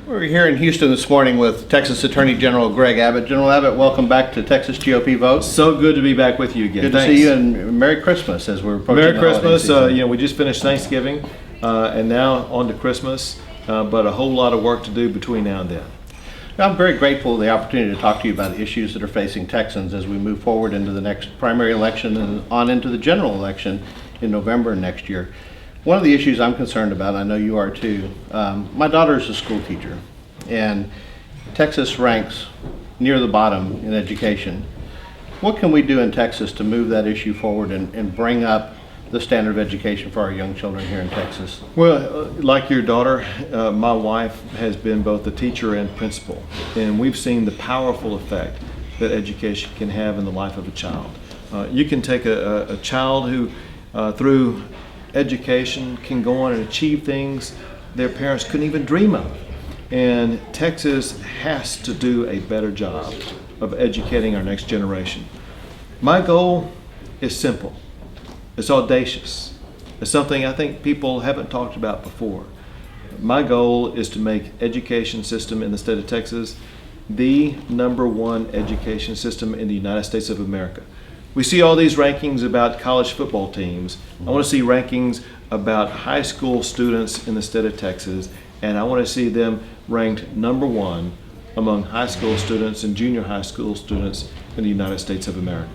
We're here in Houston this morning with Texas Attorney General Greg Abbott. General Abbott, welcome back to Texas GOP Vote. So good to be back with you again. Good Thanks. to see you, and Merry Christmas as we're approaching Merry the holiday Christmas. season. We just finished Thanksgiving, and now on to Christmas, but a whole lot of work to do between now and then. I'm very grateful for the opportunity to talk to you about the issues that are facing Texans as we move forward into the next primary election and on into the general election in November next year. One of the issues I'm concerned about, I know you are too, my daughter is a school teacher, and Texas ranks near the bottom in education. What can we do in Texas to move that issue forward and bring up the standard of education for our young children here in Texas? Well, like your daughter, my wife has been both a teacher and principal, and we've seen the powerful effect that education can have in the life of a child. You can take a child who, through education, can go on and achieve things their parents couldn't even dream of. And Texas has to do a better job of educating our next generation. My goal is simple. It's audacious. It's something I think people haven't talked about before. My goal is to make education system in the state of Texas the #1 education system in the United States of America. We see all these rankings about college football teams. I want to see rankings about high school students in the state of Texas, and I want to see them ranked #1 among high school students and junior high school students in the United States of America.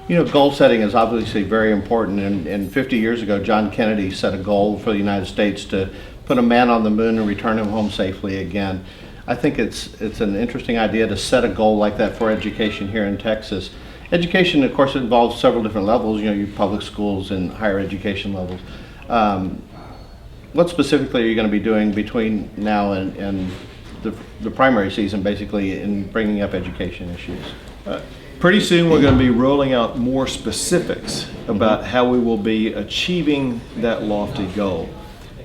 You know, goal setting is obviously very important, and 50 years ago, John Kennedy set a goal for the United States to put a man on the moon and return him home safely again. I think it's an interesting idea to set a goal like that for education here in Texas. Education, of course, involves several different levels, you know, your public schools and higher education levels. What specifically are you going to be doing between now and the primary season, basically, in bringing up education issues? Pretty soon we're going to be rolling out more specifics about how we will be achieving that lofty goal.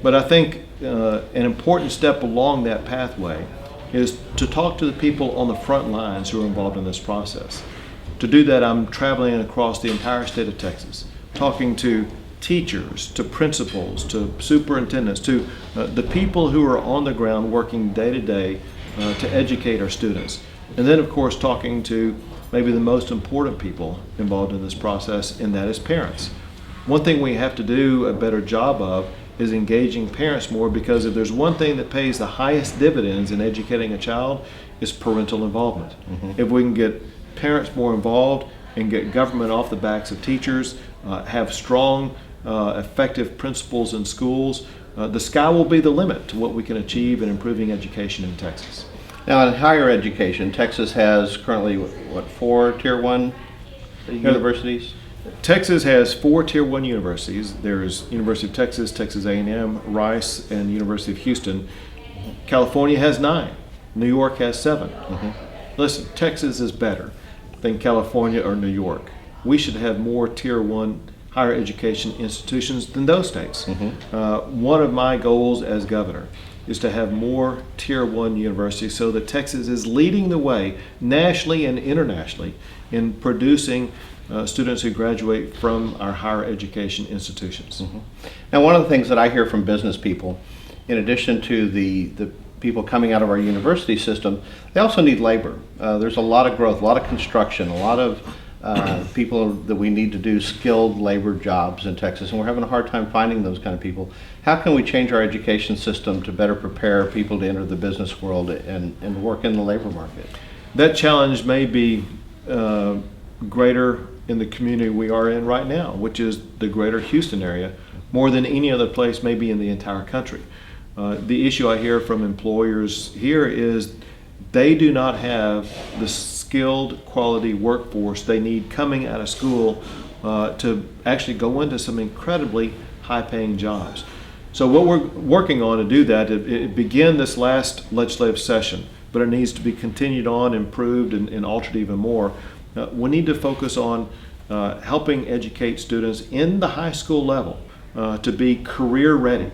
But I think an important step along that pathway is to talk to the people on the front lines who are involved in this process. To do that, I'm traveling across the entire state of Texas, talking to teachers, to principals, to superintendents, to the people who are on the ground working day to day to educate our students. And then, of course, talking to maybe the most important people involved in this process, and that is parents. One thing we have to do a better job of is engaging parents more, because if there's one thing that pays the highest dividends in educating a child, is parental involvement. If we can get parents more involved and get government off the backs of teachers, have strong, effective principals in schools, the sky will be the limit to what we can achieve in improving education in Texas. Now, in higher education, Texas has currently, what, 4 Tier 1 universities? Texas has 4 Tier 1 universities. There's University of Texas, Texas A&M, Rice, and University of Houston. California has 9. New York has 7. Listen, Texas is better than California or New York. We should have more Tier 1 higher education institutions than those states. One of my goals as governor is to have more Tier 1 universities, so that Texas is leading the way nationally and internationally in producing students who graduate from our higher education institutions. Now, one of the things that I hear from business people, in addition to the people coming out of our university system, they also need labor. There's a lot of growth, a lot of construction, a lot of people that we need to do skilled labor jobs in Texas, and we're having a hard time finding those kind of people. How can we change our education system to better prepare people to enter the business world and work in the labor market? That challenge may be greater in the community we are in right now, which is the greater Houston area, more than any other place maybe in the entire country. The issue I hear from employers here is they do not have the skilled quality workforce they need coming out of school to actually go into some incredibly high-paying jobs. So what we're working on to do that, it began this last legislative session, but it needs to be continued on, improved, and altered even more. We need to focus on helping educate students in the high school level to be career ready.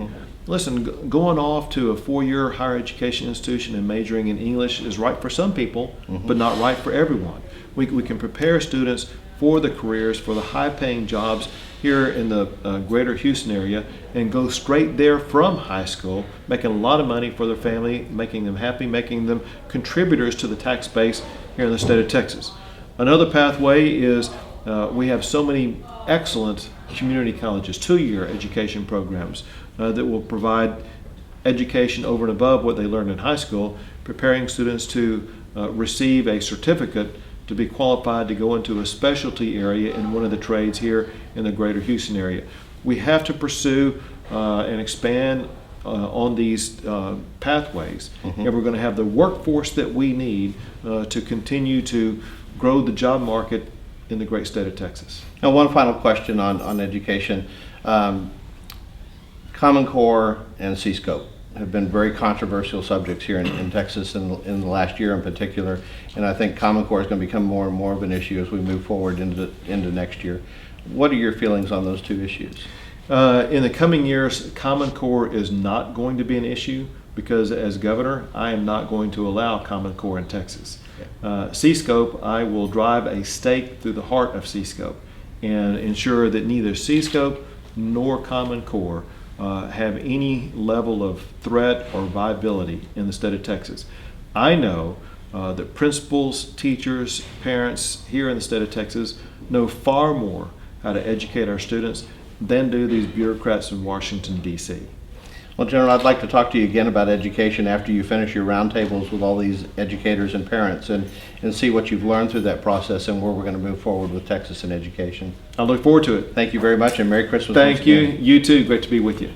Listen, going off to a 4-year higher education institution and majoring in English is right for some people, but not right for everyone. We can prepare students for the careers, for the high-paying jobs, here in the greater Houston area and go straight there from high school, making a lot of money for their family, making them happy, making them contributors to the tax base here in the state of Texas. Another pathway is we have so many excellent community colleges, 2-year education programs that will provide education over and above what they learned in high school, preparing students to receive a certificate to be qualified to go into a specialty area in one of the trades here in the greater Houston area. We have to pursue and expand on these pathways, and we're going to have the workforce that we need to continue to grow the job market in the great state of Texas. Now, one final question on education. Common Core and C-Scope have been very controversial subjects here in Texas in the last year in particular, and I think Common Core is going to become more and more of an issue as we move forward into next year. What are your feelings on those two issues? In the coming years, Common Core is not going to be an issue because as governor, I am not going to allow Common Core in Texas. C-Scope, I will drive a stake through the heart of C-Scope and ensure that neither C-Scope nor Common Core have any level of threat or viability in the state of Texas. I know that principals, teachers, parents here in the state of Texas know far more how to educate our students than do these bureaucrats in Washington, D.C. Well, General, I'd like to talk to you again about education after you finish your roundtables with all these educators and parents and see what you've learned through that process and where we're going to move forward with Texas in education. I look forward to it. Thank you very much, and Merry Christmas. Thank once you. again. You too. Great to be with you.